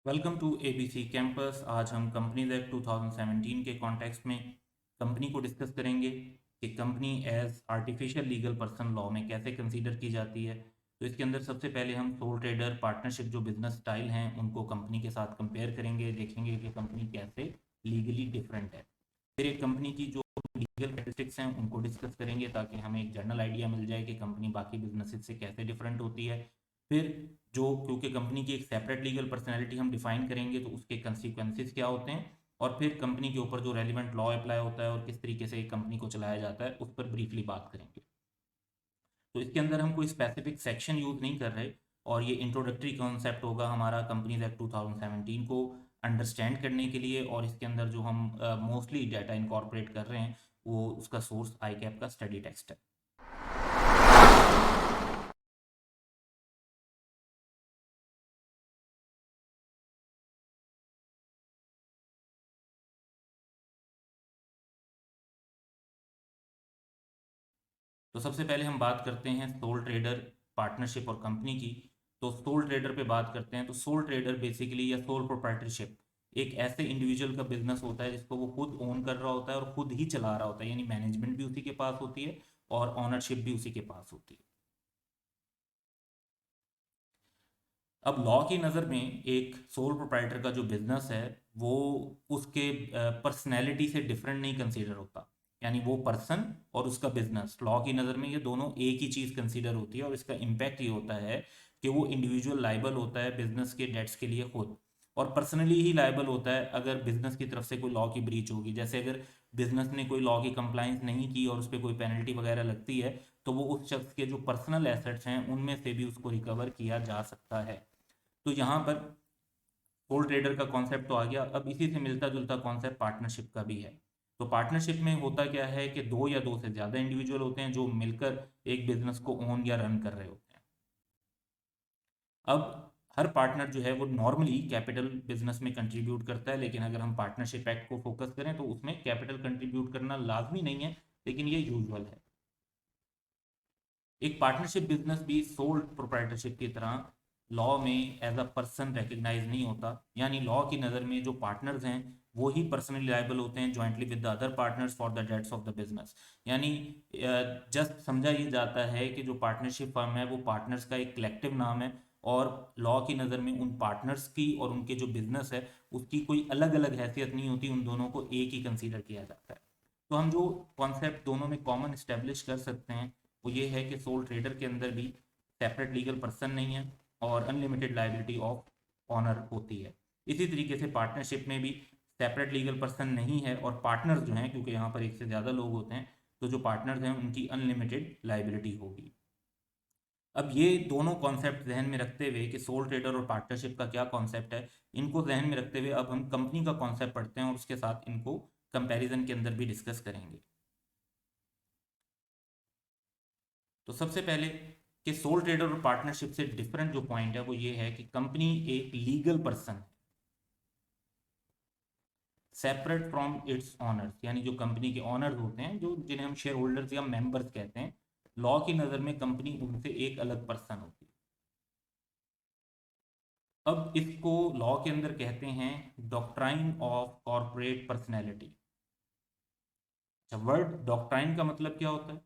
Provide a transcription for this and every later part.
Welcome to ABC campus. आज हम companies act 2017 के कॉन्टेक्स्ट में कंपनी को डिस्कस करेंगे कि company as artificial legal person law में कैसे कंसीडर की जाती है। तो इसके अंदर सबसे पहले हम सोल ट्रेडर पार्टनरशिप जो बिजनेस स्टाइल हैं उनको कंपनी के साथ कंपेयर करेंगे, देखेंगे कि कंपनी कैसे लीगली डिफरेंट है। फिर एक कंपनी की जो लीगल कैरेक्टरिस्टिक्स हैं उनको डिस्कस करेंगे ताकि हमें एक जनरल आइडिया मिल जाए कि कंपनी बाकी बिजनेसेस से कैसे डिफरेंट होती है। फिर जो क्योंकि कंपनी की एक सेपरेट लीगल पर्सनैलिटी हम डिफाइन करेंगे तो उसके कंसिक्वेंसेस क्या होते हैं, और फिर कंपनी के ऊपर जो रेलिवेंट लॉ अप्लाई होता है और किस तरीके से कंपनी को चलाया जाता है उस पर ब्रीफली बात करेंगे। तो इसके अंदर हम कोई स्पेसिफिक सेक्शन यूज़ नहीं कर रहे, और ये इंट्रोडक्टरी कॉन्सेप्ट होगा हमारा कंपनीज एक्ट 2017 को अंडरस्टैंड करने के लिए। और इसके अंदर जो हम मोस्टली डाटा इनकॉर्पोरेट कर रहे हैं वो उसका सोर्स आई कैप का स्टडी टेक्स्ट है। तो सबसे पहले हम बात करते हैं सोल ट्रेडर पार्टनरशिप और कंपनी की। तो सोल ट्रेडर पे बात करते हैं। तो सोल ट्रेडर बेसिकली या सोल प्रोप्राइटरशिप एक ऐसे इंडिविजुअल का बिजनेस होता है जिसको वो खुद ओन कर रहा होता है और खुद ही चला रहा होता है, यानी मैनेजमेंट भी उसी के पास होती है और ऑनरशिप भी उसी के पास होती है। अब लॉ की नज़र में एक सोल प्रोप्राइटर का जो बिजनेस है वो उसके पर्सनैलिटी से डिफरेंट नहीं कंसीडर होता, यानी वो पर्सन और उसका बिजनेस लॉ की नज़र में ये दोनों एक ही चीज़ कंसीडर होती है। और इसका इम्पैक्ट ये होता है कि वो इंडिविजुअल लाइबल होता है बिजनेस के डेट्स के लिए खुद, और पर्सनली ही लाइबल होता है अगर बिजनेस की तरफ से कोई लॉ की ब्रीच होगी। जैसे अगर बिजनेस ने कोई लॉ की कंप्लाइंस नहीं की और उस पर कोई पेनल्टी वगैरह लगती है तो वो उस शख्स के जो पर्सनल एसेट्स हैं उनमें से भी उसको रिकवर किया जा सकता है। तो यहाँ पर सोल ट्रेडर का कॉन्सेप्ट तो आ गया। अब इसी से मिलता जुलता कॉन्सेप्ट पार्टनरशिप का भी है। तो पार्टनरशिप में होता क्या है कि दो या दो से ज़्यादा इंडिविजुअल होते हैं जो मिलकर एक बिजनेस को ओन या रन कर रहे होते हैं। अब हर पार्टनर जो है वो नॉर्मली कैपिटल बिजनेस में कंट्रीब्यूट करता है, लेकिन अगर हम पार्टनरशिप एक्ट को फोकस करें तो उसमें कैपिटल कंट्रीब्यूट करना लाजमी नहीं है, लेकिन ये यूजुअल है। एक पार्टनरशिप बिजनेस भी सोल प्रोप्राइटरशिप की तरह लॉ में एज अ पर्सन रिकग्नाइज नहीं होता, यानी लॉ की नज़र में जो पार्टनर्स हैं वो ही पर्सनली लाइबल होते हैं jointly with the other partners for the debts of the business. यानी जस्ट समझा ये जाता है कि जो पार्टनरशिप फर्म है वो पार्टनर्स का एक कलेक्टिव नाम है, और लॉ की नज़र में उन पार्टनर्स की और उनके जो बिजनेस है उसकी कोई अलग अलग हैसियत नहीं होती, उन दोनों को एक ही कंसीडर किया जाता है। तो हम जो कॉन्सेप्ट दोनों में कॉमन इस्टेब्लिश कर सकते हैं वो ये है कि सोल ट्रेडर के अंदर भी सेपरेट लीगल पर्सन नहीं है और अनलिमिटेड लाइबिलिटी ऑफ ऑनर होती है। इसी तरीके से पार्टनरशिप में भी सेपरेट लीगल पर्सन नहीं है और पार्टनर्स जो हैं, क्योंकि यहाँ पर एक से ज़्यादा लोग होते हैं, तो जो पार्टनर्स हैं उनकी अनलिमिटेड लाइबिलिटी होगी। अब ये दोनों कॉन्सेप्ट जहन में रखते हुए कि सोल ट्रेडर और पार्टनरशिप का क्या कॉन्सेप्ट है, इनको जहन में रखते हुए अब हम कंपनी का कॉन्सेप्ट पढ़ते हैं और उसके साथ इनको कंपैरिजन के अंदर भी डिस्कस करेंगे। तो सबसे पहले कि सोल ट्रेडर और पार्टनरशिप से डिफरेंट जो पॉइंट है वो ये है कि कंपनी एक लीगल पर्सन है सेपरेट फ्रॉम इट्स ऑनर्स, यानी जो कंपनी के ऑनर्स होते हैं जो जिन्हें हम शेयर होल्डर्स या मेंबर्स कहते हैं, लॉ की नज़र में कंपनी उनसे एक अलग पर्सन होती है। अब इसको लॉ के अंदर कहते हैं डॉक्ट्राइन ऑफ कॉर्पोरेट पर्सनैलिटी। अच्छा, वर्ड डॉक्ट्राइन का मतलब क्या होता है?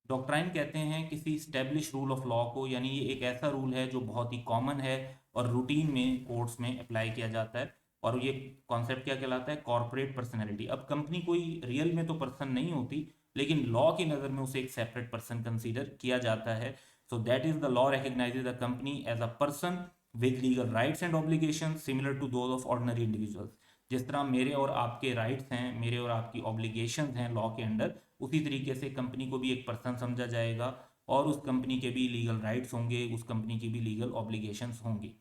डॉक्ट्राइन कहते हैं किसी स्टेब्लिश रूल ऑफ लॉ को, यानी ये एक ऐसा रूल है जो बहुत ही कॉमन है और रूटीन में कोर्ट्स में अप्लाई किया जाता है। और ये कॉन्सेप्ट क्या कहलाता है? Corporate personality. अब कंपनी कोई रियल में तो पर्सन नहीं होती, लेकिन लॉ की नज़र में उसे एक सेपरेट पर्सन कंसीडर किया जाता है। So that is the law recognises the company as a person with legal rights and obligation similar to those of ordinary individuals. जिस तरह मेरे और आपके राइट्स हैं, मेरे और आपकी ऑब्लिगेशंस हैं लॉ के अंडर, उसी तरीके से कंपनी को भी एक पर्सन समझा जाएगा और उस कंपनी के भी लीगल राइट्स होंगे, उस कंपनी की भी लीगल ऑब्लिगेशंस होंगी।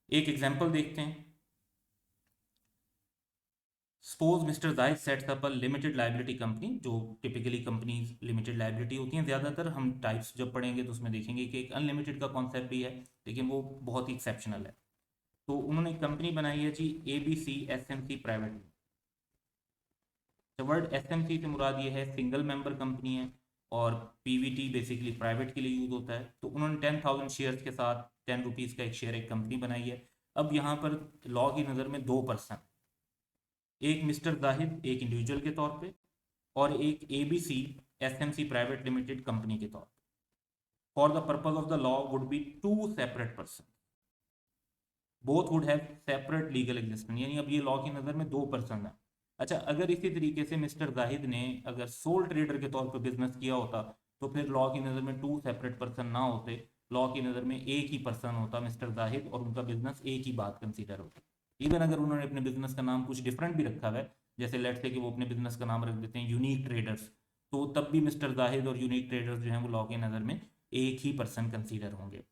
एक एग्जांपल देखते हैं। Suppose mister Zahid sets up a limited liability company, जो टिपिकली कंपनीज लिमिटेड लाइबिलिटी होती हैं ज़्यादातर। हम टाइप्स जब पढ़ेंगे तो उसमें देखेंगे कि एक अनलिमिटेड का कॉन्सेप्ट भी है, लेकिन वो बहुत ही एक्सेप्शनल है। तो उन्होंने एक कंपनी बनाई है जी ABCSMC प्राइवेट। वर्ड एसएमसी से मुराद ये है सिंगल मेंबर कंपनी है, और पीवीटी बेसिकली प्राइवेट के लिए यूज होता है। तो उन्होंने 10,000 शेयर्स के साथ 10 रुपीज़ का एक शेयर एक कंपनी बनाई है। अब यहाँ पर लॉ की नज़र में दो पर्सन, एक मिस्टर जाहिद एक इंडिविजुअल के तौर पे और एक ABC SMC private limited company के तौर पे। For the purpose of the law would be two separate person, both would have separate legal existence, यानी अब ये लॉ की नज़र में दो पर्सन है। अच्छा, अगर इसी तरीके से मिस्टर जाहिद ने अगर सोल ट्रेडर के तौर पे बिजनेस किया होता तो फिर लॉ की नज़र में टू सेपरेट पर्सन ना होते, लॉ की नज़र में एक ही पर्सन होता मिस्टर जाहिद, और उनका बिजनेस एक ही बात कंसीडर होती। इवन अगर उन्होंने अपने बिजनेस का नाम कुछ डिफरेंट भी रखा है, जैसे लेट्स से कि वो अपने बिजनेस का नाम रख देते हैं यूनिक ट्रेडर्स, तो तब भी मिस्टर जाहिद और यूनिक ट्रेडर्स जो हैं वो लॉ की नज़र में एक ही पर्सन कंसीडर होंगे।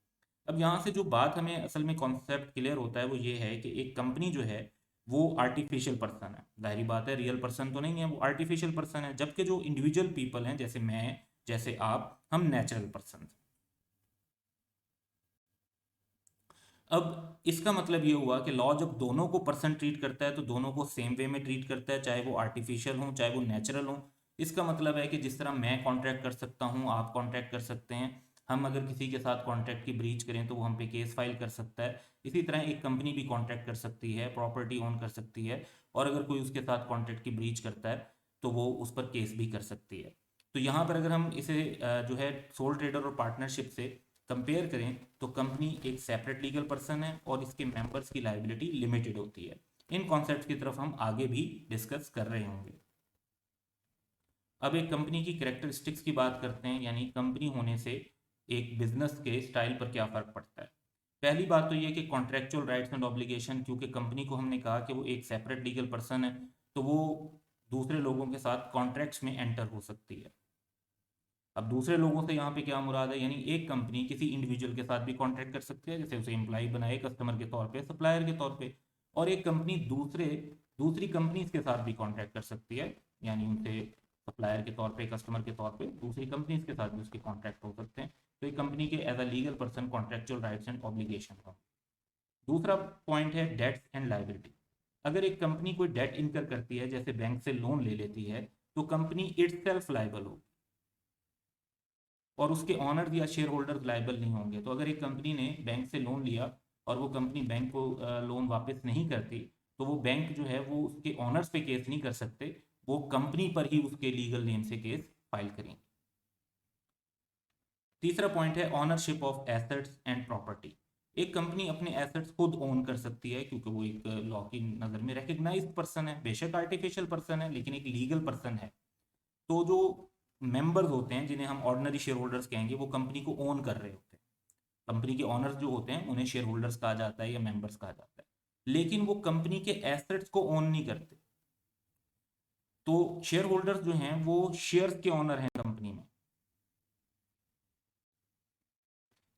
अब यहाँ से जो बात हमें असल में कॉन्सेप्ट क्लियर होता है वो ये है कि एक कंपनी जो है वो आर्टिफिशियल पर्सन है, जाहिर बात है रियल पर्सन तो नहीं है, वो आर्टिफिशियल पर्सन है, जबकि जो इंडिविजुअल पीपल हैं जैसे मैं जैसे आप, हम नेचुरल पर्सन। अब इसका मतलब ये हुआ कि लॉ जब दोनों को पर्सन ट्रीट करता है तो दोनों को सेम वे में ट्रीट करता है, चाहे वो आर्टिफिशियल हो चाहे वो नेचुरल हो। इसका मतलब है कि जिस तरह मैं कॉन्ट्रैक्ट कर सकता हूँ आप कॉन्ट्रैक्ट कर सकते हैं, हम अगर किसी के साथ कॉन्ट्रैक्ट की ब्रीच करें तो वो हम पे केस फाइल कर सकता है। इसी तरह एक कंपनी भी कॉन्ट्रैक्ट कर सकती है, प्रॉपर्टी ओन कर सकती है, और अगर कोई उसके साथ कॉन्ट्रैक्ट की ब्रीच करता है तो वो उस पर केस भी कर सकती है। तो यहाँ पर अगर हम इसे जो है सोल ट्रेडर और पार्टनरशिप से कंपेयर करें तो कंपनी एक सेपरेट लीगल पर्सन है और इसके मेंबर्स की लायबिलिटी लिमिटेड होती है। इन कॉन्सेप्ट्स की तरफ हम आगे भी डिस्कस कर रहे होंगे। अब एक कंपनी की कैरेक्टरिस्टिक्स की बात करते हैं, यानी कंपनी होने से एक बिजनेस के स्टाइल पर क्या फ़र्क पड़ता है। पहली बात तो ये कि कॉन्ट्रेक्चुअल राइट्स एंड ऑब्लिगेशन, क्योंकि कंपनी को हमने कहा कि वो एक सेपरेट लीगल पर्सन है तो वो दूसरे लोगों के साथ कॉन्ट्रैक्ट्स में एंटर हो सकती है। अब दूसरे लोगों से यहाँ पे क्या मुराद है, यानी एक कंपनी किसी इंडिविजुअल के साथ भी कॉन्ट्रैक्ट कर सकती है, जैसे उसे एम्प्लॉय बनाए कस्टमर के तौर पे, सप्लायर के तौर पे, और एक कंपनी दूसरी कंपनीज के साथ भी कॉन्ट्रैक्ट कर सकती है, यानी उनसे सप्लायर के तौर पे कस्टमर के तौर पे दूसरी कंपनीज के साथ भी उसके कॉन्ट्रैक्ट हो सकते हैं। तो एक कंपनी के as a legal person contractual rights and obligation का। दूसरा पॉइंट है डेट्स एंड लाइबिलिटी। अगर एक कंपनी कोई डेट इनकर करती है, जैसे बैंक से लोन ले लेती है, तो कंपनी इटसेल्फ लायबल होगी और उसके ऑनर्स या शेयर होल्डर्स लायबल नहीं होंगे। तो अगर एक कंपनी ने बैंक से लोन लिया और वो कंपनी बैंक को लोन वापस नहीं करती, तो वो बैंक जो है वो उसके ऑनर्स पे केस नहीं कर सकते, वो कंपनी पर ही उसके लीगल नेम से केस फाइल करेंगे। तीसरा पॉइंट है ownership of assets and property. एक कंपनी अपने एसेट्स खुद ओन कर सकती है क्योंकि वो एक लॉ की नज़र में रिकग्नाइज्ड पर्सन है, बेशक आर्टिफिशियल पर्सन है लेकिन एक लीगल पर्सन है। तो जो मेंबर्स होते हैं जिन्हें हम ऑर्डिनरी शेयर होल्डर्स कहेंगे, वो कंपनी को ओन कर रहे होते हैं। कंपनी के ऑनर्स जो होते हैं उन्हें शेयर होल्डर्स कहा जाता है या मेंबर्स कहा जाता है, लेकिन वो कंपनी के एसेट्स को ओन नहीं करते। तो शेयर होल्डर्स जो हैं वो शेयर्स के ऑनर हैं कंपनी में,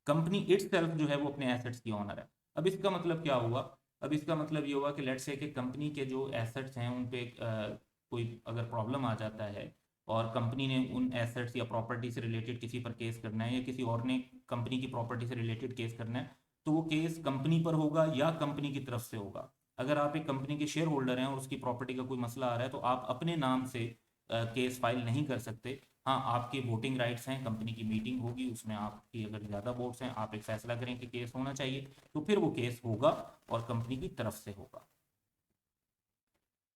कंपनी इटसेल्फ जो है वो अपने एसेट्स की ऑनर है। अब इसका मतलब क्या हुआ, अब इसका मतलब ये हुआ कि लेट्स से कि कंपनी के जो एसेट्स हैं उन पे कोई अगर प्रॉब्लम आ जाता है और कंपनी ने उन एसेट्स या प्रॉपर्टी से रिलेटेड किसी पर केस करना है या किसी और ने कंपनी की प्रॉपर्टी से रिलेटेड केस करना है, तो वो केस कंपनी पर होगा या कंपनी की तरफ से होगा। अगर आप एक कंपनी के शेयर होल्डर हैं और उसकी प्रॉपर्टी का कोई मसला आ रहा है तो आप अपने नाम से केस फाइल नहीं कर सकते। हाँ, आपके वोटिंग राइट्स हैं, कंपनी की मीटिंग होगी उसमें आपकी अगर ज़्यादा वोट्स हैं आप एक फैसला करें कि केस होना चाहिए, तो फिर वो केस होगा और कंपनी की तरफ से होगा।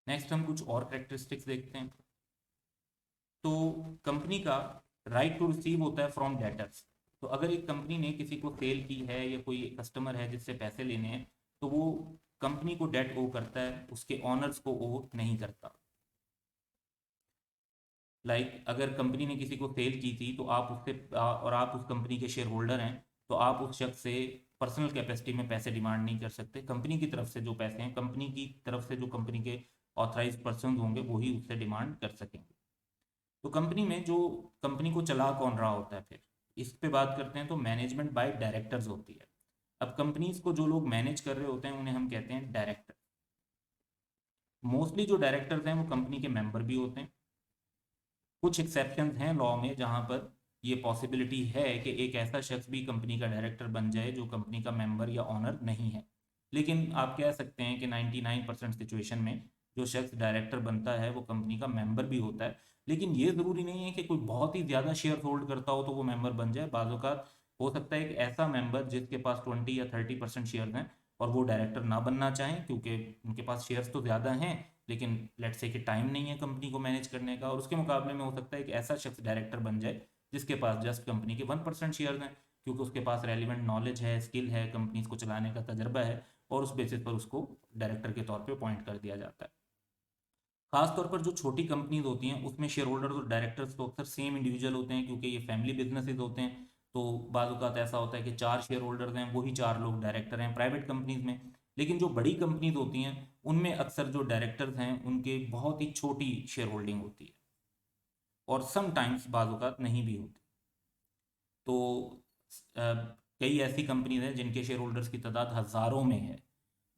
नेक्स्ट हम कुछ और करेक्टरिस्टिक्स देखते हैं। तो कंपनी का राइट टू रिसीव होता है फ्रॉम डेटर्स। तो अगर एक कंपनी ने किसी को सेल की है या कोई कस्टमर है जिससे पैसे लेने हैं, तो वो कंपनी को डेट ओ करता है, उसके ऑनर्स को ओ नहीं करता। अगर कंपनी ने किसी को सेल की थी तो आप उससे और आप उस कंपनी के शेयर होल्डर हैं, तो आप उस शख्स से पर्सनल कैपेसिटी में पैसे डिमांड नहीं कर सकते। कंपनी की तरफ से जो पैसे हैं, कंपनी की तरफ से जो कंपनी के ऑथराइज पर्सन होंगे वही उससे डिमांड कर सकेंगे। तो कंपनी में जो कंपनी को चला कौन रहा होता है, फिर इस पे बात करते हैं। तो मैनेजमेंट बाय डायरेक्टर्स होती है। अब कंपनीज को जो लोग मैनेज कर रहे होते हैं उन्हें हम कहते हैं डायरेक्टर। मोस्टली जो डायरेक्टर्स हैं वो कंपनी के मेंबर भी होते हैं। कुछ एक्सेप्शंस हैं लॉ में जहां पर ये पॉसिबिलिटी है कि एक ऐसा शख्स भी कंपनी का डायरेक्टर बन जाए जो कंपनी का मेंबर या ऑनर नहीं है, लेकिन आप कह सकते हैं कि 99% सिचुएशन में जो शख्स डायरेक्टर बनता है वो कंपनी का मेंबर भी होता है। लेकिन ये ज़रूरी नहीं है कि कोई बहुत ही ज़्यादा शेयर होल्ड करता हो तो वो मेंबर बन जाए। बाज़ औक़ात हो सकता है एक ऐसा मेंबर जिसके पास 20 या 30% शेयर हैं और वो डायरेक्टर ना बनना चाहें क्योंकि उनके पास शेयर्स तो ज़्यादा हैं, लेकिन लेट्स से कि टाइम नहीं है कंपनी को मैनेज करने का, और उसके मुकाबले में हो सकता है कि ऐसा शख्स डायरेक्टर बन जाए जिसके पास जस्ट कंपनी के 1% शेयर्स हैं, क्योंकि उसके पास रेलिवेंट नॉलेज है, स्किल है, कंपनीज को चलाने का तजर्बा है, और उस बेसिस पर उसको डायरेक्टर के तौर पे अपॉइंट कर दिया जाता है। खासतौर पर जो छोटी कंपनीज होती हैं उसमें शेयर होल्डर्स और डायरेक्टर्स तो अक्सर सेम इंडिविजुअल होते हैं, क्योंकि ये फैमिली बिजनेसेस होते हैं। तो बाज़ औक़ात ऐसा होता है कि 4 शेयर होल्डर्स हैं, वही 4 लोग डायरेक्टर हैं प्राइवेट कंपनीज में। लेकिन जो बड़ी कंपनीज होती हैं उनमें अक्सर जो डायरेक्टर्स हैं उनके बहुत ही छोटी शेयर होल्डिंग होती है, और समटाइम्स बाज़ औक़ात नहीं भी होती। तो कई ऐसी कंपनीज हैं जिनके शेयर होल्डर्स की तादाद हज़ारों में है,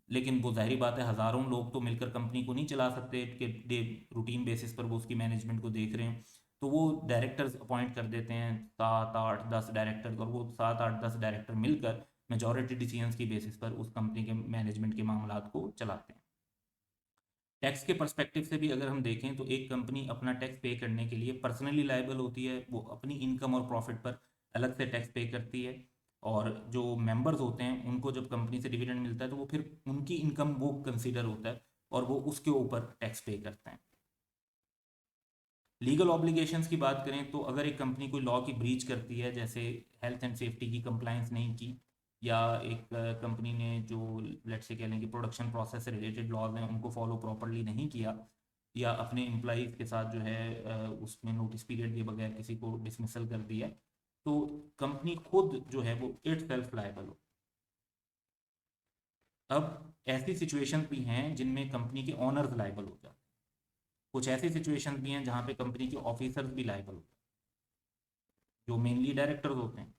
लेकिन वो ज़ाहिर बात है हज़ारों लोग तो मिलकर कंपनी को नहीं चला सकते कि डे रूटीन बेसिस पर वो उसकी मैनेजमेंट को देख रहे हैं। तो वो डायरेक्टर्स अपॉइंट कर देते हैं, 7 8 10 डायरेक्टर्स, और वो 7 8 10 डायरेक्टर मिलकर मेजॉरिटी डिसीजंस की बेसिस पर उस कंपनी के मैनेजमेंट के मामलात को चलाते हैं। टैक्स के पर्सपेक्टिव से भी अगर हम देखें तो एक कंपनी अपना टैक्स पे करने के लिए पर्सनली लायबल होती है, वो अपनी इनकम और प्रॉफिट पर अलग से टैक्स पे करती है, और जो मेंबर्स होते हैं उनको जब कंपनी से डिविडेंड मिलता है तो वो फिर उनकी इनकम वो कंसीडर होता है और वो उसके ऊपर टैक्स पे करते हैं। लीगल ऑब्लिगेशंस की बात करें तो अगर एक कंपनी कोई लॉ की ब्रीच करती है, जैसे हेल्थ एंड सेफ्टी की कंप्लायंस नहीं की, या एक कंपनी ने जो लेट्स से कह लें कि प्रोडक्शन प्रोसेस से रिलेटेड लॉज हैं उनको फॉलो प्रॉपरली नहीं किया, या अपने एम्प्लॉइज़ के साथ जो है उसमें नोटिस पीरियड दिए बगैर किसी को डिसमिसल कर दिया, तो कंपनी खुद जो है वो इट सेल्फ लायबल हो। अब ऐसी सिचुएशन भी हैं जिनमें कंपनी के ऑनर्स लायबल हो जाते हैं, कुछ ऐसी सिचुएशन भी हैं जहाँ पे कंपनी के ऑफिसर्स भी लायबल होते हैं, जो मेनली डायरेक्टर्स होते हैं।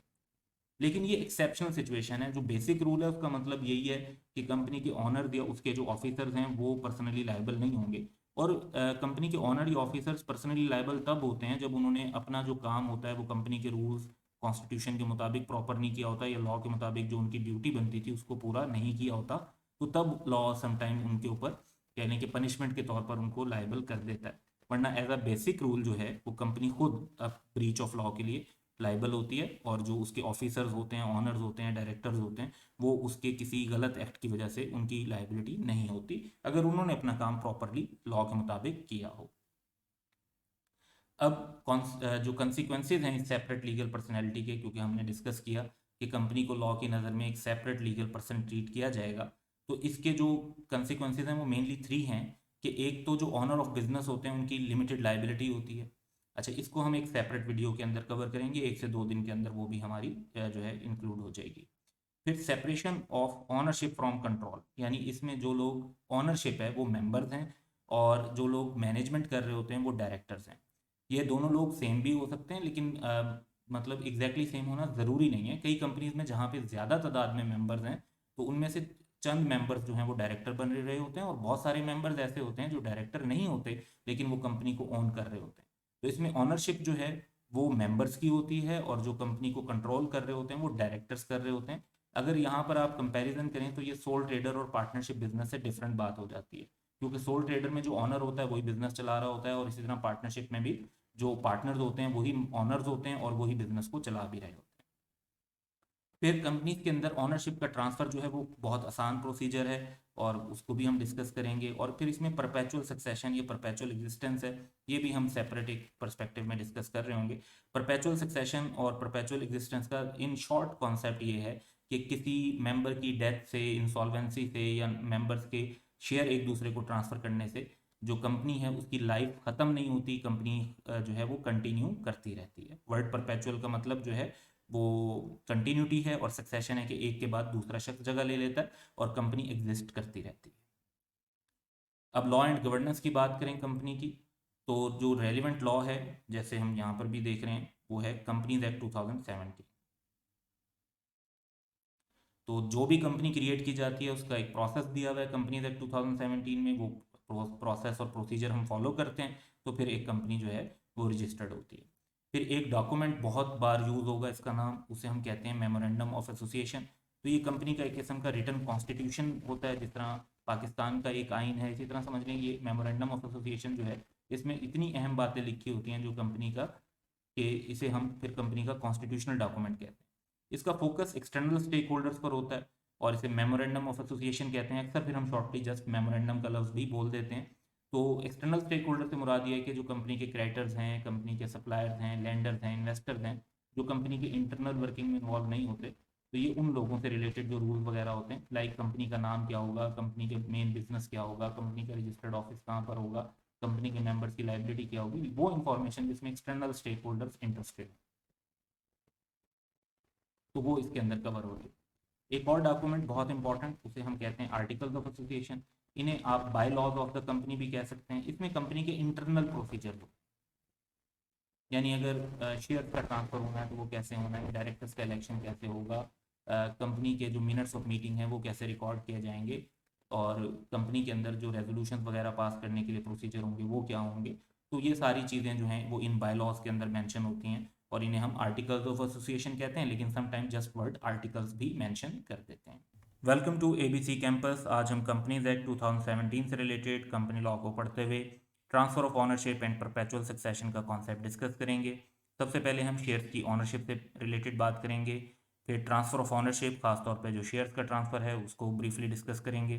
लेकिन ये एक्सेप्शनल सिचुएशन है, जो बेसिक रूल है उसका मतलब यही है कि कंपनी के ऑनर या उसके जो ऑफिसर्स हैं वो पर्सनली लायबल नहीं होंगे, और कंपनी के ऑनर या ऑफिसर्स पर्सनली लायबल तब होते हैं जब उन्होंने अपना जो काम होता है वो कंपनी के रूल्स कॉन्स्टिट्यूशन के मुताबिक प्रॉपर नहीं किया होता, या लॉ के मुताबिक जो उनकी ड्यूटी बनती थी उसको पूरा नहीं किया होता, तो तब लॉ समटाइम उनके ऊपर कहने के पनिशमेंट के तौर पर उनको लायबल कर देता है। वरना एज अ बेसिक रूल जो है वो कंपनी खुद ब्रीच ऑफ लॉ के लिए लाइबल होती है, और जो उसके ऑफिसर्स होते हैं, ऑनर्स होते हैं, डायरेक्टर्स होते हैं, वो उसके किसी गलत एक्ट की वजह से उनकी लाइबिलिटी नहीं होती अगर उन्होंने अपना काम प्रॉपरली लॉ के मुताबिक किया हो। अब जो कंसिक्वेंसेज हैं इस सेपरेट लीगल पर्सनैलिटी के, क्योंकि हमने डिस्कस किया कि कंपनी को लॉ की नज़र में एक सेपरेट लीगल पर्सन ट्रीट किया जाएगा, तो इसके जो कंसिक्वेंसेज हैं वो मेनली 3 हैं। कि एक तो जो ऑनर ऑफ बिजनेस होते हैं उनकी लिमिटेड लाइबिलिटी होती है। अच्छा, इसको हम एक सेपरेट वीडियो के अंदर कवर करेंगे, 1 से 2 दिन के अंदर वो भी हमारी जो है इंक्लूड हो जाएगी। फिर separation of ownership from control, यानी इसमें जो लोग ऑनरशिप है वो मेंबर्स हैं, और जो लोग मैनेजमेंट कर रहे होते हैं वो डायरेक्टर्स हैं। ये दोनों लोग सेम भी हो सकते हैं, लेकिन मतलब एग्जैक्टली सेम होना ज़रूरी नहीं है। कई कंपनीज में जहाँ पे ज़्यादा तादाद में मेंबर्स हैं तो उनमें से चंद मेंबर्स जो हैं वो डायरेक्टर बन रहे होते हैं, और बहुत सारे मेंबर्स ऐसे होते हैं जो डायरेक्टर नहीं होते लेकिन वो कंपनी को ओन कर रहे होते हैं। तो इसमें ऑनरशिप जो है वो मेंबर्स की होती है, और जो कंपनी को कंट्रोल कर रहे होते हैं वो डायरेक्टर्स कर रहे होते हैं। अगर यहाँ पर आप कंपैरिजन करें तो ये सोल ट्रेडर और पार्टनरशिप बिजनेस से डिफरेंट बात हो जाती है, क्योंकि सोल ट्रेडर में जो ऑनर होता है वही बिजनेस चला रहा होता है, और इसी तरह पार्टनरशिप में भी जो पार्टनर्स होते हैं वही ऑनर्स होते हैं और वही बिजनेस को चला भी रहे होते हैं। फिर कंपनीज के अंदर ऑनरशिप का ट्रांसफ़र जो है वो बहुत आसान प्रोसीजर है, और उसको भी हम डिस्कस करेंगे। और फिर इसमें परपेचुअल सक्सेशन, ये परपेचुअल एग्जिस्टेंस है, ये भी हम सेपरेट एक पर्सपेक्टिव में डिस्कस कर रहे होंगे। परपेचुअल सक्सेशन और परपेचुअल एग्जिस्टेंस का इन शॉर्ट कॉन्सेप्ट ये है कि किसी मेंबर की डेथ से, इंसॉल्वेंसी से, या मेंबर्स के शेयर एक दूसरे को ट्रांसफ़र करने से जो कंपनी है उसकी लाइफ ख़त्म नहीं होती, कंपनी जो है वो कंटिन्यू करती रहती है। वर्ड परपेचुअल का मतलब जो है वो कंटिन्यूटी है, और सक्सेशन है कि एक के बाद दूसरा शख्स जगह ले लेता है और कंपनी एग्जिस्ट करती रहती है। अब लॉ एंड गवर्नेंस की बात करें कंपनी की, तो जो रेलिवेंट लॉ है जैसे हम यहाँ पर भी देख रहे हैं वो है कंपनीज एक्ट 2017। तो जो भी कंपनी क्रिएट की जाती है उसका एक प्रोसेस दिया हुआ है कंपनीज एक्ट 2017 में, वो प्रोसेस और प्रोसीजर हम फॉलो करते हैं तो फिर एक कंपनी जो है वो रजिस्टर्ड होती है। फिर एक डॉक्यूमेंट बहुत बार यूज़ होगा, इसका नाम, उसे हम कहते हैं मेमोरेंडम ऑफ एसोसिएशन। तो ये कंपनी का एक किस्म का रिटन कॉन्स्टिट्यूशन होता है, जिस तरह पाकिस्तान का एक आइन है, इसी तरह समझ लें ये मेमोरेंडम ऑफ एसोसिएशन जो है इसमें इतनी अहम बातें लिखी होती हैं जो कंपनी का, कि इसे हम फिर कंपनी का कॉन्स्टिट्यूशनल डॉक्यूमेंट कहते हैं। इसका फोकस एक्सटर्नल स्टेक होल्डर्स पर होता है, और इसे मेमोरेंडम ऑफ एसोसिएशन कहते हैं अक्सर, फिर हम शॉर्टली जस्ट मेमोरेंडम का लफ्ज़ भी बोल देते हैं। तो एक्सटर्नल स्टेक होल्डर से मुराद ये है कि जो कंपनी के क्रेडिटर्स हैं, कंपनी के सप्लायर्स हैं, लेंडर्स हैं, इन्वेस्टर्स हैं, जो कंपनी के इंटरनल वर्किंग में इन्वॉल्व नहीं होते, तो ये उन लोगों से रिलेटेड जो रूल्स वगैरह होते हैं, लाइक कंपनी का नाम क्या होगा, कंपनी के मेन बिजनेस क्या होगा, कंपनी का रजिस्टर्ड ऑफिस कहाँ पर होगा, कंपनी के मेंबर्स की लाइबिलिटी क्या होगी, वो इन्फॉर्मेशन जिसमें एक्सटर्नल स्टेक होल्डर्स इंटरेस्टेड, तो वो इसके अंदर कवर हो रही है। एक और डॉक्यूमेंट बहुत इंपॉर्टेंट, उसे हम कहते हैं आर्टिकल्स ऑफ एसोसिएशन। इन्हें आप bylaws of the company भी कह सकते हैं। इसमें कंपनी के इंटरनल प्रोसीजर हो, यानी अगर शेयर का ट्रांसफर होना है तो वो कैसे होना है, डायरेक्टर्स का इलेक्शन कैसे होगा, कंपनी के जो मिनट्स ऑफ मीटिंग है वो कैसे रिकॉर्ड किए जाएंगे, और कंपनी के अंदर जो रेजोल्यूशन वगैरह पास करने के लिए प्रोसीजर होंगे वो क्या होंगे। तो ये सारी चीज़ें जो हैं वो इन बाय लॉज के अंदर मेंशन होती हैं, और इन्हें हम आर्टिकल्स ऑफ एसोसिएशन कहते हैं, लेकिन समटाइम जस्ट वर्ड आर्टिकल्स भी मेंशन कर देते हैं। Welcome to ABC campus. आज हम कंपनीज एक्ट 2017 से रिलेटेड कंपनी लॉ को पढ़ते हुए transfer of ownership and perpetual succession का कॉन्सेप्ट डिस्कस करेंगे। सबसे पहले हम शेयर्स की ऑनरशिप से रिलेटेड बात करेंगे, फिर ट्रांसफर ऑफ ऑनरशिप, खासतौर पर जो शेयर्स का ट्रांसफर है उसको ब्रीफली डिस्कस करेंगे।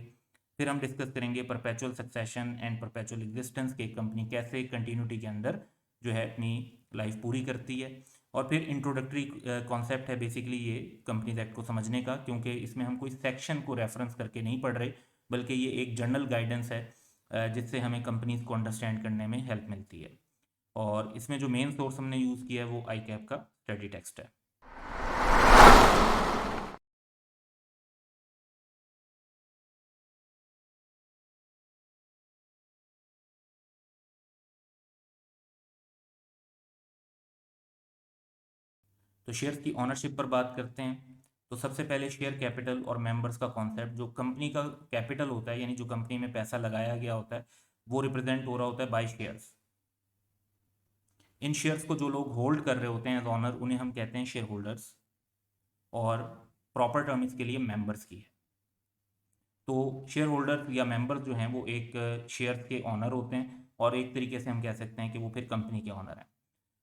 फिर हम डिस्कस करेंगे perpetual succession and perpetual existence के कंपनी कैसे कंटिन्यूटी के अंदर जो है अपनी लाइफ पूरी करती है। और फिर इंट्रोडक्टरी कॉन्सेप्ट है बेसिकली ये कंपनीज एक्ट को समझने का, क्योंकि इसमें हम कोई सेक्शन को रेफरेंस करके नहीं पढ़ रहे, बल्कि ये एक जनरल गाइडेंस है जिससे हमें कंपनीज को अंडरस्टैंड करने में हेल्प मिलती है। और इसमें जो मेन सोर्स हमने यूज़ किया है वो आई कैप का स्टडी टेक्स्ट है। तो शेयर्स की ऑनरशिप पर बात करते हैं। तो सबसे पहले शेयर कैपिटल और मेंबर्स का कॉन्सेप्ट, जो कंपनी का कैपिटल होता है, यानी जो कंपनी में पैसा लगाया गया होता है, वो रिप्रेजेंट हो रहा होता है बाय शेयर्स। इन शेयर्स को जो लोग होल्ड कर रहे होते हैं एज ऑनर, उन्हें हम कहते हैं शेयर होल्डर्स, और प्रॉपर टर्म इसके लिए मेंबर्स की है। तो शेयर होल्डर या मेंबर्स जो हैं वो एक शेयर के ऑनर होते हैं, और एक तरीके से हम कह सकते हैं कि वो फिर कंपनी के ऑनर हैं।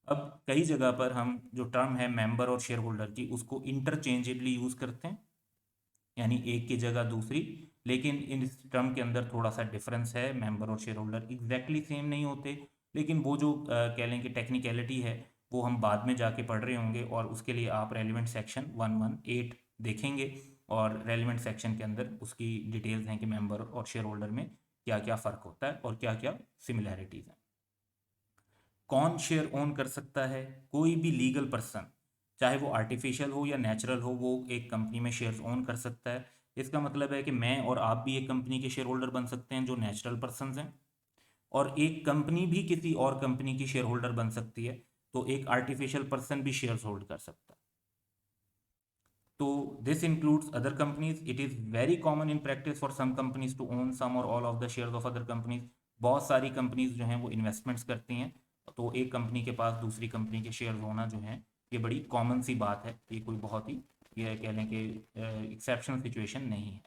अब कई जगह पर हम जो टर्म है मेंबर और शेयर होल्डर की, उसको इंटरचेंजेबली यूज़ करते हैं, यानी एक की जगह दूसरी, लेकिन इन टर्म के अंदर थोड़ा सा डिफरेंस है। मेंबर और शेयर होल्डर एग्जैक्टली सेम नहीं होते, लेकिन वो जो कह लें कि टेक्निकलिटी है वो हम बाद में जाके पढ़ रहे होंगे, और उसके लिए आप रेलिवेंट सेक्शन 118 देखेंगे, और रेलिवेंट सेक्शन के अंदर उसकी डिटेल्स हैं कि मेंबर और शेयर होल्डर में क्या क्या फ़र्क होता है और क्या क्या सिमिलैरिटीज़ हैं। कौन शेयर ओन कर सकता है? कोई भी लीगल पर्सन, चाहे वो आर्टिफिशियल हो या नेचुरल हो, वो एक कंपनी में शेयर्स ओन कर सकता है। इसका मतलब है कि मैं और आप भी एक कंपनी के शेयर होल्डर बन सकते हैं जो नेचुरल पर्सन हैं, और एक कंपनी भी किसी और कंपनी की शेयर होल्डर बन सकती है, तो एक आर्टिफिशियल पर्सन भी शेयर्स होल्ड कर सकता है। तो this includes other companies. It is very common in practice for some companies to own some or all of the shares of other companies. बहुत सारी कंपनीज जो हैं वो इन्वेस्टमेंट्स करती हैं, तो एक कंपनी के पास दूसरी कंपनी के शेयर होना जो है ये बड़ी कॉमन सी बात है, ये कोई बहुत ही ये कह लें कि एक्सेप्शनल सिचुएशन नहीं है।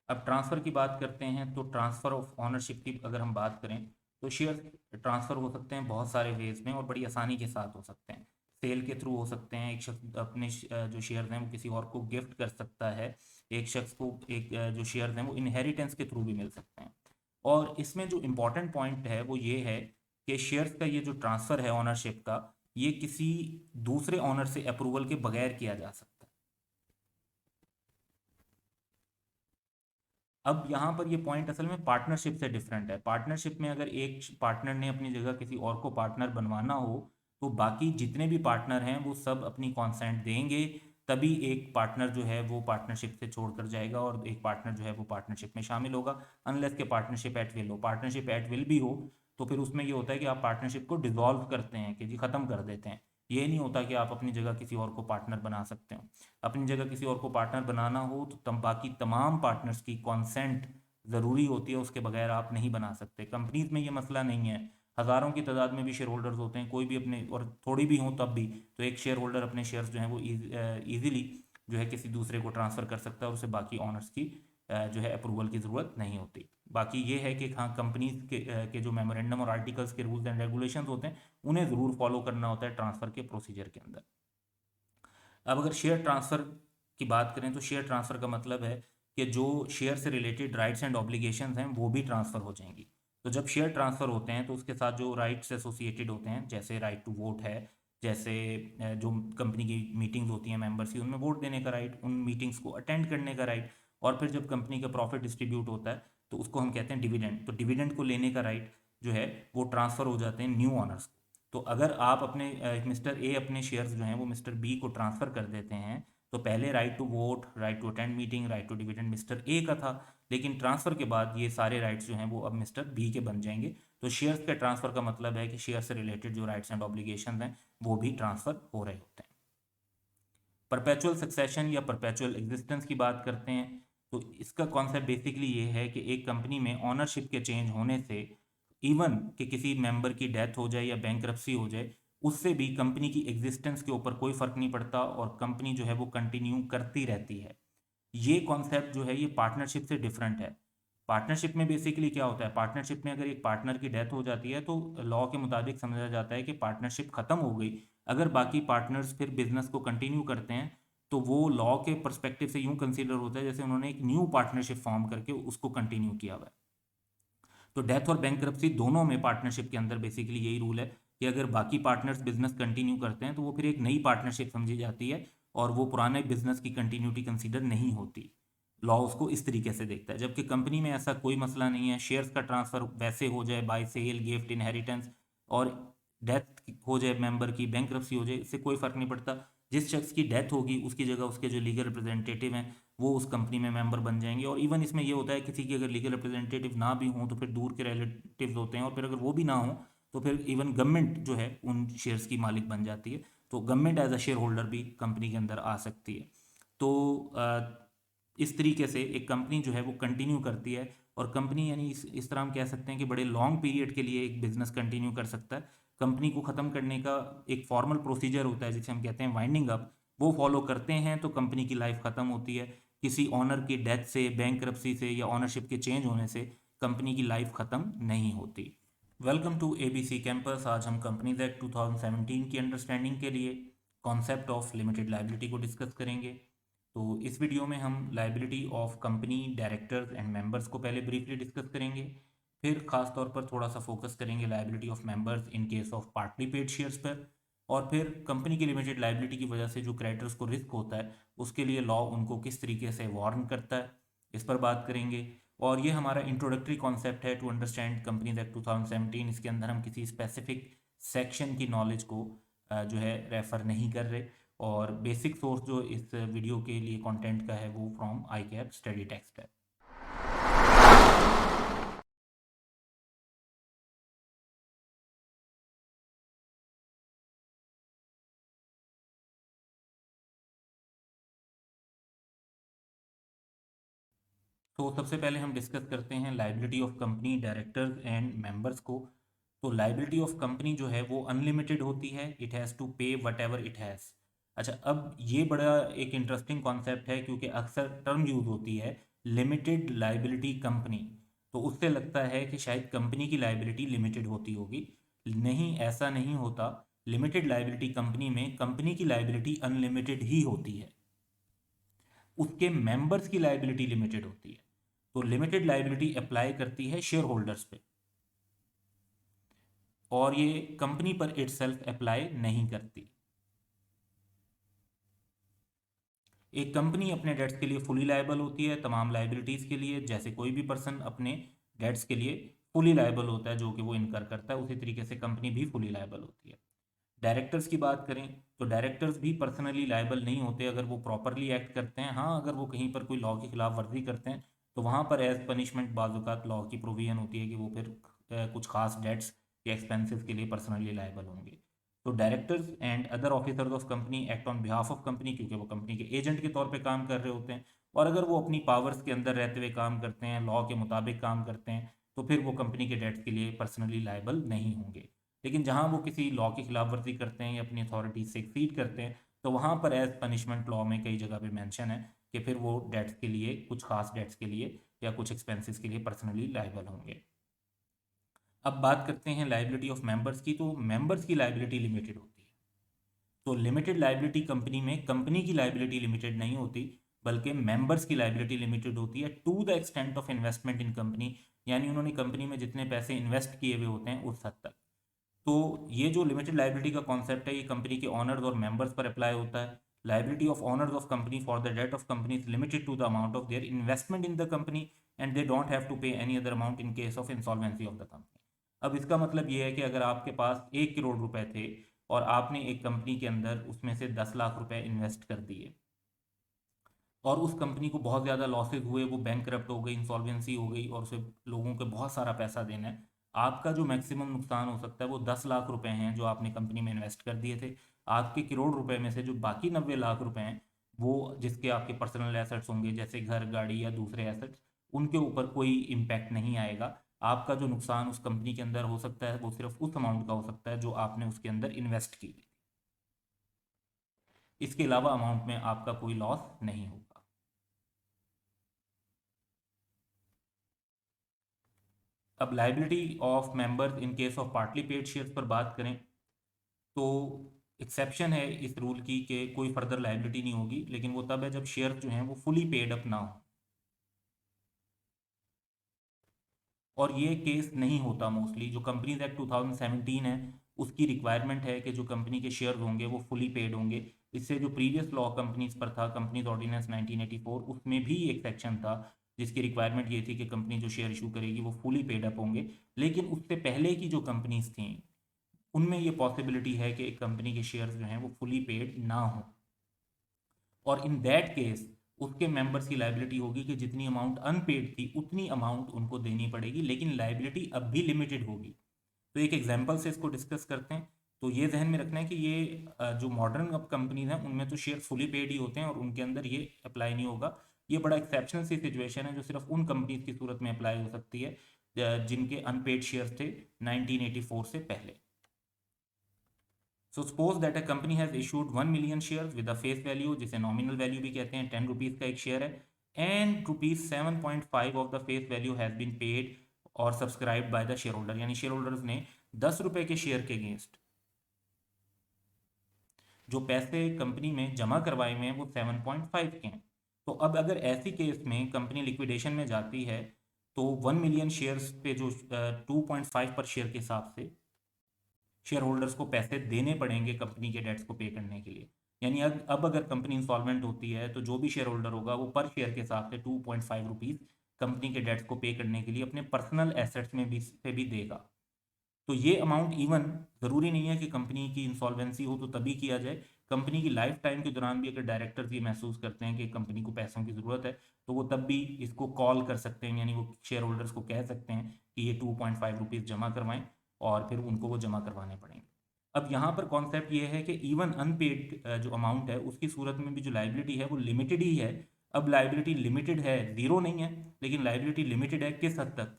अब ट्रांसफ़र की बात करते हैं, तो ट्रांसफ़र ऑफ ऑनरशिप की अगर हम बात करें, तो शेयर ट्रांसफ़र हो सकते हैं बहुत सारे वेज में और बड़ी आसानी के साथ हो सकते हैं। सेल के थ्रू हो सकते हैं, एक शख्स अपने जो शेयर हैं वो किसी और को गिफ्ट कर सकता है, एक शख्स को एक जो शेयर हैं वो इनहेरिटेंस के थ्रू भी मिल सकते हैं। और इसमें जो इम्पोर्टेंट पॉइंट है वो ये है कि शेयर्स का ये जो ट्रांसफ़र है ऑनरशिप का, ये किसी दूसरे ऑनर से अप्रूवल के बगैर किया जा सकता है। अब यहाँ पर ये पॉइंट असल में पार्टनरशिप से डिफरेंट है। पार्टनरशिप में अगर एक पार्टनर ने अपनी जगह किसी और को पार्टनर बनवाना हो, तो बाकी जितने भी पार्टनर हैं वो सब अपनी कॉन्सेंट देंगे, तभी एक पार्टनर जो है वो पार्टनरशिप से छोड़कर जाएगा और एक पार्टनर जो है वो पार्टनरशिप में शामिल होगा, अनलेस के पार्टनरशिप एट विल हो। पार्टनरशिप एट विल भी हो तो फिर उसमें ये होता है कि आप पार्टनरशिप को डिसॉल्व करते हैं, कि जी ख़त्म कर देते हैं। ये नहीं होता कि आप अपनी जगह किसी और को पार्टनर बना सकते हो। अपनी जगह किसी और को पार्टनर बनाना हो तो बाकी तमाम पार्टनर्स की कॉन्सेंट ज़रूरी होती है, उसके बगैर आप नहीं बना सकते। कंपनीज में ये मसला नहीं है, हज़ारों की तादाद में भी शेयर होल्डर्स होते हैं, कोई भी अपने, और थोड़ी भी हों तब भी, तो एक शेयर होल्डर अपने शेयर्स जो हैं वो ईजिली जो है किसी दूसरे को ट्रांसफ़र कर सकता है, और उसे बाकी ऑनर्स की जो है अप्रूवल की ज़रूरत नहीं होती। बाकी ये है कि हाँ, कंपनीज के जो मेमोरेंडम और आर्टिकल्स के रूल्स एंड रेगुलेशंस होते हैं उन्हें ज़रूर फॉलो करना होता है ट्रांसफ़र के प्रोसीजर के अंदर। अब अगर शेयर ट्रांसफ़र की बात करें तो शेयर ट्रांसफ़र का मतलब है कि जो शेयर से रिलेटेड राइट्स एंड ऑब्लिगेशंस हैं वो भी ट्रांसफ़र हो जाएंगी। तो जब शेयर ट्रांसफ़र होते हैं तो उसके साथ जो राइट्स एसोसिएटेड होते हैं, जैसे राइट टू वोट है, जैसे जो कंपनी की मीटिंग्स होती हैं मेंबर्स की, उनमें वोट देने का राइट, उन मीटिंग्स को अटेंड करने का राइट, और फिर जब कंपनी का प्रॉफिट डिस्ट्रीब्यूट होता है तो उसको हम कहते हैं डिविडेंड। तो डिविडेंड को लेने का राइट जो है वो ट्रांसफ़र हो जाते हैं न्यू ऑनर्स को। तो अगर आप अपने मिस्टर ए अपने शेयर्स जो हैं वो मिस्टर बी को ट्रांसफ़र कर देते हैं, तो पहले right to vote, right to attend meeting, right to dividend mister A का था, लेकिन ट्रांसफ़र के बाद ये सारे राइट्स जो हैं वो अब मिस्टर बी के बन जाएंगे। तो शेयर्स के ट्रांसफ़र का मतलब है कि शेयर से रिलेटेड जो राइट्स एंड ऑब्लिगेशन हैं वो भी ट्रांसफ़र हो रहे होते हैं। परपेचुअल सक्सेशन या परपेचुअल एग्जिस्टेंस की बात करते हैं तो इसका कॉन्सेप्ट बेसिकली ये है कि एक कंपनी में ऑनरशिप के चेंज होने से, इवन कि किसी मेंबर की डेथ हो जाए या बैंकरप्सी हो जाए, उससे भी कंपनी की एग्जिस्टेंस के ऊपर कोई फ़र्क नहीं पड़ता और कंपनी जो है वो कंटिन्यू करती रहती है। ये कॉन्सेप्ट जो है ये पार्टनरशिप से डिफरेंट है। पार्टनरशिप में बेसिकली क्या होता है, पार्टनरशिप में अगर एक पार्टनर की डेथ हो जाती है तो लॉ के मुताबिक समझा जाता है कि पार्टनरशिप ख़त्म हो गई। अगर बाकी पार्टनर्स फिर बिजनेस को कंटिन्यू करते हैं तो वो लॉ के पर्सपेक्टिव से यूं कंसीडर होता है जैसे उन्होंने एक न्यू पार्टनरशिप फॉर्म करके उसको कंटिन्यू किया हुआ है। तो डेथ और बैंकरप्सी दोनों में पार्टनरशिप के अंदर बेसिकली यही रूल है कि अगर बाकी पार्टनर्स बिजनेस कंटिन्यू करते हैं तो वो फिर एक नई पार्टनरशिप समझी जाती है और वो पुराने बिजनेस की कंटिन्यूटी कंसीडर नहीं होती। लॉ उसको इस तरीके से देखता है, जबकि कंपनी में ऐसा कोई मसला नहीं है। शेयर्स का ट्रांसफर वैसे हो जाए, बाय सेल, गिफ्ट, इनहेरिटेंस, और डेथ हो जाए मेंबर की, बैंकरप्सी हो जाए, इससे कोई फर्क नहीं पड़ता। जिस शख्स की डेथ होगी उसकी जगह उसके जो लीगल रिप्रेजेंटेटिव हैं वो उस कंपनी में मेंबर बन जाएंगे। और इवन इसमें ये होता है किसी की अगर लीगल रिप्रेजेंटेटिव ना भी हों तो फिर दूर के रिलेटिव्स होते हैं, और फिर अगर वो भी ना हो तो फिर इवन गवर्नमेंट जो है उन शेयर्स की मालिक बन जाती है। तो government as a shareholder भी कंपनी के अंदर आ सकती है। तो इस तरीके से एक कंपनी जो है वो कंटिन्यू करती है, और कंपनी यानी इस तरह हम कह सकते हैं कि बड़े लॉन्ग पीरियड के लिए एक बिजनेस कंटिन्यू कर सकता है। कंपनी को ख़त्म करने का एक फॉर्मल प्रोसीजर होता है जिसे हम कहते हैं वाइंडिंग अप, वो फॉलो करते हैं तो कंपनी की लाइफ ख़त्म होती है। किसी ऑनर की डेथ से, बैंकरप्सी से या ऑनरशिप के चेंज होने से कंपनी की लाइफ ख़त्म नहीं होती। Welcome to ABC campus. आज हम कंपनीज एक्ट 2017 की अंडरस्टैंडिंग के लिए कॉन्सेप्ट ऑफ लिमिटेड लाइबिलिटी को डिस्कस करेंगे। तो इस वीडियो में हम liability of company directors and members को पहले ब्रीफली डिस्कस करेंगे, फिर खास तौर पर थोड़ा सा फोकस करेंगे liability of members in case of partly paid shares पर, और फिर कंपनी की लिमिटेड लाइबिलिटी की वजह से जो क्रेडिटर्स को रिस्क होता है उसके लिए लॉ उनको किस तरीके से वार्न करता है, इस पर बात करेंगे। और ये हमारा इंट्रोडक्टरी कॉन्सेप्ट है टू अंडरस्टैंड कंपनीज एक्ट 2017। इसके अंदर हम किसी स्पेसिफिक सेक्शन की नॉलेज को जो है रेफ़र नहीं कर रहे, और बेसिक सोर्स जो इस वीडियो के लिए कंटेंट का है वो from I cap study text है। तो सबसे पहले हम डिस्कस करते हैं liability of company directors and members को। तो लाइबिलिटी ऑफ कंपनी जो है वो अनलिमिटेड होती है, इट हैज़ टू पे वट एवर इट हैज़। अच्छा, अब ये बड़ा एक इंटरेस्टिंग कॉन्सेप्ट है क्योंकि अक्सर टर्म यूज़ होती है लिमिटेड लाइबिलिटी कंपनी, तो उससे लगता है कि शायद कंपनी की लाइबिलिटी लिमिटेड होती होगी। नहीं, ऐसा नहीं होता। लिमिटेड लाइबिलिटी कंपनी में कंपनी की लाइबिलिटी अनलिमिटेड ही होती है, उसके मेंबर्स की लाइबिलिटी लिमिटेड होती है। तो लिमिटेड लाइबिलिटी अप्लाई करती है शेयर होल्डर्स पे, और ये कंपनी पर इटसेल्फ अप्लाई नहीं करती। एक कंपनी अपने डेट्स के लिए फुली लायबल होती है, तमाम लाइबिलिटीज़ के लिए, जैसे कोई भी पर्सन अपने डेट्स के लिए फुली लायबल होता है जो कि वो इनकर करता है, उसी तरीके से कंपनी भी फुली लायबल होती है। डायरेक्टर्स की बात करें तो डायरेक्टर्स भी पर्सनली लायबल नहीं होते अगर वो प्रॉपरली एक्ट करते हैं। हाँ, अगर वो कहीं पर कोई लॉ की खिलाफ वर्जी करते हैं तो वहाँ पर एज पनिशमेंट बाजुकात लॉ की प्रोविजन होती है कि वो फिर कुछ खास डेट्स या एक्सपेंसेस के लिए पर्सनली लायबल होंगे। तो directors and other officers of company act on behalf of company, क्योंकि वो कंपनी के एजेंट के तौर पे काम कर रहे होते हैं, और अगर वो अपनी पावर्स के अंदर रहते हुए काम करते हैं, लॉ के मुताबिक काम करते हैं, तो फिर वो कंपनी के डेट्स के लिए पर्सनली लायबल नहीं होंगे। लेकिन जहाँ वो किसी लॉ की खिलाफ वर्जी करते हैं या अपनी अथॉरिटी से एक्सीड करते हैं तो वहाँ पर एज पनिशमेंट लॉ में कई जगह पे मेंशन है कि फिर वो डेट्स के लिए, कुछ खास डेट्स के लिए या कुछ एक्सपेंसेस के लिए पर्सनली लायबल होंगे। अब बात करते हैं लाइबिलिटी ऑफ मेंबर्स की। तो मेंबर्स की लाइबिलिटी लिमिटेड होती है। तो लिमिटेड लाइबिलिटी कंपनी में कंपनी की लाइबिलिटी लिमिटेड नहीं होती, बल्कि मेंबर्स की लाइबिलिटी लिमिटेड होती है to the extent of investment in company, यानी उन्होंने कंपनी में जितने पैसे इन्वेस्ट किए हुए होते हैं उस हद तक। तो ये जो लिमिटेड लाइबिलिटी का कॉन्सेप्ट है ये कंपनी के ऑनर्स और मेंबर्स पर अप्लाई होता है। Liability of owners of company for the debt of company is limited to the amount of their investment in the company and they don't have to pay any other amount in case of insolvency of the company. अब इसका मतलब ये है कि अगर आपके पास 1 करोड़ रुपए थे और आपने एक कंपनी के अंदर उसमें से 10 लाख रुपए इन्वेस्ट कर दिए और उस कंपनी को बहुत ज़्यादा लॉसेज हुए, वो बैंकरप्ट हो गई, इंसॉल्वेंसी हो गई और उसे लोगों को बहुत सारा पैसा देना है, आपका जो मैक्सिमम नुकसान हो सकता है वो 10 लाख रुपए हैं जो आपने कंपनी में इन्वेस्ट कर दिए थे। आपके करोड़ रुपए में से जो बाकी 90 लाख रुपए हैं वो जिसके आपके पर्सनल एसेट्स होंगे जैसे घर गाड़ी या दूसरे एसेट्स, उनके ऊपर कोई इम्पैक्ट नहीं आएगा। आपका जो नुकसान उस कंपनी के अंदर हो सकता है वो सिर्फ उस अमाउंट का हो सकता है जो आपने उसके अंदर इन्वेस्ट की। इसके अलावा अमाउंट में आपका कोई लॉस नहीं होगा। अब liability of members in case of partly paid shares पर बात करें तो एक्सेप्शन है इस रूल की कि कोई फर्दर लाइबिलिटी नहीं होगी, लेकिन वो तब है जब शेयर जो हैं वो फुली पेड अप ना हो, और ये केस नहीं होता मोस्टली। जो कंपनीज एक्ट 2017 है उसकी रिक्वायरमेंट है कि जो कंपनी के शेयर्स होंगे वो फुली पेड होंगे। इससे जो प्रीवियस लॉ कंपनीज पर था, कंपनीज ऑर्डिनेंस 1984, उसमें भी एक सेक्शन था जिसकी रिक्वायरमेंट ये थी कि कंपनी जो शेयर इशू करेगी वो फुली पेड अप होंगे। लेकिन उससे पहले की जो कंपनीज थी उनमें ये पॉसिबिलिटी है कि एक कंपनी के शेयर्स जो हैं वो फुली पेड ना हो, और इन दैट केस उसके मेंबर्स की लाइबिलिटी होगी कि जितनी अमाउंट अनपेड थी उतनी अमाउंट उनको देनी पड़ेगी, लेकिन लाइबिलिटी अब भी लिमिटेड होगी। तो एक एग्जांपल से इसको डिस्कस करते हैं। तो ये जहन में रखना है कि ये जो मॉडर्न अब कंपनीज हैं उनमें तो शेयर फुली पेड ही होते हैं और उनके अंदर ये अप्लाई नहीं होगा। ये बड़ा एक्सेप्शनल सी सिचुएशन है जो सिर्फ उन कंपनीज की सूरत में अप्लाई हो सकती है जिनके अनपेड शेयर्स थे 1984 से पहले। So suppose that a company has issued 1 million share with a face value, जिसे नॉमिनल वैल्यू भी कहते हैं, 10 रुपीज़ का एक शेयर है, and ₹7.5 of the face value has been paid और subscribe by the share holder, यानी शेयर होल्डर्स ने 10 रुपए के शेयर के अगेंस्ट जो पैसे कंपनी में जमा करवाए हुए हैं वो 7.5 के हैं। तो अब अगर ऐसी केस में कंपनी लिक्विडेशन में जाती है तो 1 मिलियन शेयर्स पे जो 2.5 पर शेयर के हिसाब से शेयर होल्डर्स को पैसे देने पड़ेंगे कंपनी के डेट्स को पे करने के लिए। यानी अब अगर कंपनी इंसॉल्वेंट होती है तो जो भी शेयर होल्डर होगा वो पर शेयर के हिसाब से 2.5 रुपीज़ कंपनी के डेट्स को पे करने के लिए अपने पर्सनल एसेट्स में भी से भी देगा। तो ये अमाउंट इवन ज़रूरी नहीं है कि कंपनी की इंसॉल्वेंसी हो तो तभी किया जाए, कंपनी की लाइफ टाइम के दौरान भी अगर डायरेक्टर्स ये महसूस करते हैं कि कंपनी को पैसों की ज़रूरत है तो वो तब भी इसको कॉल कर सकते हैं, यानी वो शेयर होल्डर्स को कह सकते हैं कि ये 2.5 रुपीज़ जमा करवाएं और फिर उनको वो जमा करवाने पड़ेंगे। अब यहाँ पर कॉन्सेप्ट ये है कि इवन अनपेड जो अमाउंट है उसकी सूरत में भी जो लाइबिलिटी है वो लिमिटेड ही है। अब लाइबिलिटी लिमिटेड है, ज़ीरो नहीं है, लेकिन लाइबिलिटी लिमिटेड है किस हद तक?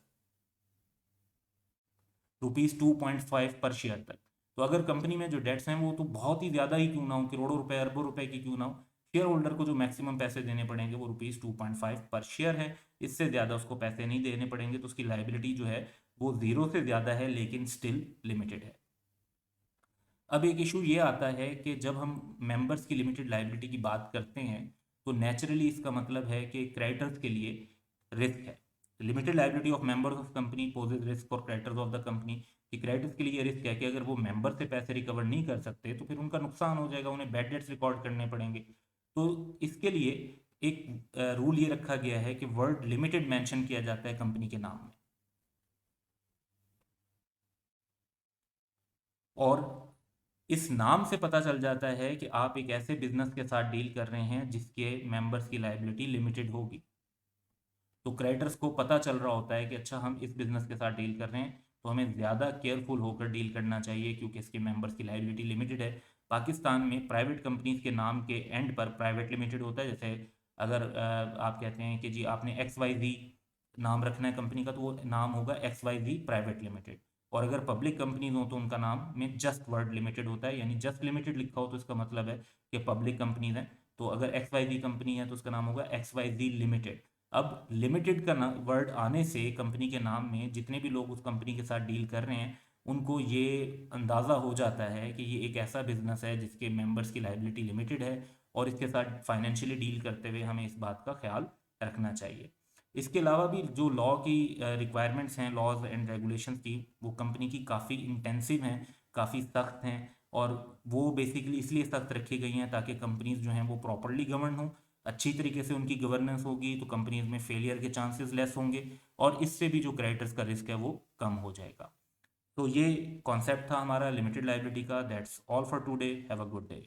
₹2.5 पर शेयर तक। तो अगर कंपनी में जो डेट्स हैं वो तो बहुत ही ज़्यादा ही क्यों ना हो, करोड़ों रुपए अरबों रुपए की क्यों ना हो, शेयर होल्डर को जो मैक्सिमम पैसे देने पड़ेंगे वो ₹2.5 पर शेयर है। इससे ज़्यादा उसको पैसे नहीं देने पड़ेंगे, तो उसकी लाइबिलिटी जो है वो ज़ीरो से ज़्यादा है लेकिन स्टिल लिमिटेड है। अब एक इशू ये आता है कि जब हम मेंबर्स की लिमिटेड लाइबिलिटी की बात करते हैं तो नेचुरली इसका मतलब है कि क्रेडिटर्स के लिए रिस्क है। Limited liability of members of company poses risk for creditors of the company, कि क्रेडिटर्स के लिए ये रिस्क है कि अगर वो मेंबर से पैसे रिकवर नहीं कर सकते तो फिर उनका नुकसान हो जाएगा, उन्हें बैड डेट्स रिकॉर्ड करने पड़ेंगे। तो इसके लिए एक रूल ये रखा गया है कि वर्ड लिमिटेड मेंशन किया जाता है कंपनी के नाम में, और इस नाम से पता चल जाता है कि आप एक ऐसे बिजनेस के साथ डील कर रहे हैं जिसके मेंबर्स की लाइबिलिटी लिमिटेड होगी। तो क्रेडिटर्स को पता चल रहा होता है कि अच्छा हम इस बिजनेस के साथ डील कर रहे हैं तो हमें ज़्यादा केयरफुल होकर डील करना चाहिए क्योंकि इसके मेंबर्स की लाइबिलिटी लिमिटेड है। पाकिस्तान में प्राइवेट कंपनीज के नाम के एंड पर प्राइवेट लिमिटेड होता है। जैसे अगर आप कहते हैं कि जी आपने XYZ नाम रखना है कंपनी का तो वो नाम होगा XYZ प्राइवेट लिमिटेड, और अगर पब्लिक कंपनीज हो तो उनका नाम में जस्ट वर्ड लिमिटेड होता है, यानी जस्ट लिमिटेड लिखा हो तो इसका मतलब है कि पब्लिक कंपनीज हैं। तो अगर XYZ कंपनी है तो उसका नाम होगा XYZ लिमिटेड। अब लिमिटेड का वर्ड आने से कंपनी के नाम में जितने भी लोग उस कंपनी के साथ डील कर रहे हैं उनको ये अंदाज़ा हो जाता है कि ये एक ऐसा बिजनेस है जिसके मेंबर्स की लाइबिलिटी लिमिटेड है और इसके साथ फाइनेंशियली डील करते हुए हमें इस बात का ख्याल रखना चाहिए। इसके अलावा भी जो लॉ की रिक्वायरमेंट्स हैं, लॉज एंड रेगुलेशंस की, वो कंपनी की काफ़ी इंटेंसिव हैं, काफ़ी सख्त हैं, और वो बेसिकली इसलिए सख्त रखी गई हैं ताकि कंपनीज जो हैं वो प्रॉपरली गवर्न हों। अच्छी तरीके से उनकी गवर्नेंस होगी तो कंपनीज में फेलियर के चांसेस लेस होंगे, और इससे भी जो क्रेडिटर्स का रिस्क है वो कम हो जाएगा। तो ये कॉन्सेप्ट था हमारा लिमिटेड लाइबिलिटी का। That's all for today. Have a good day.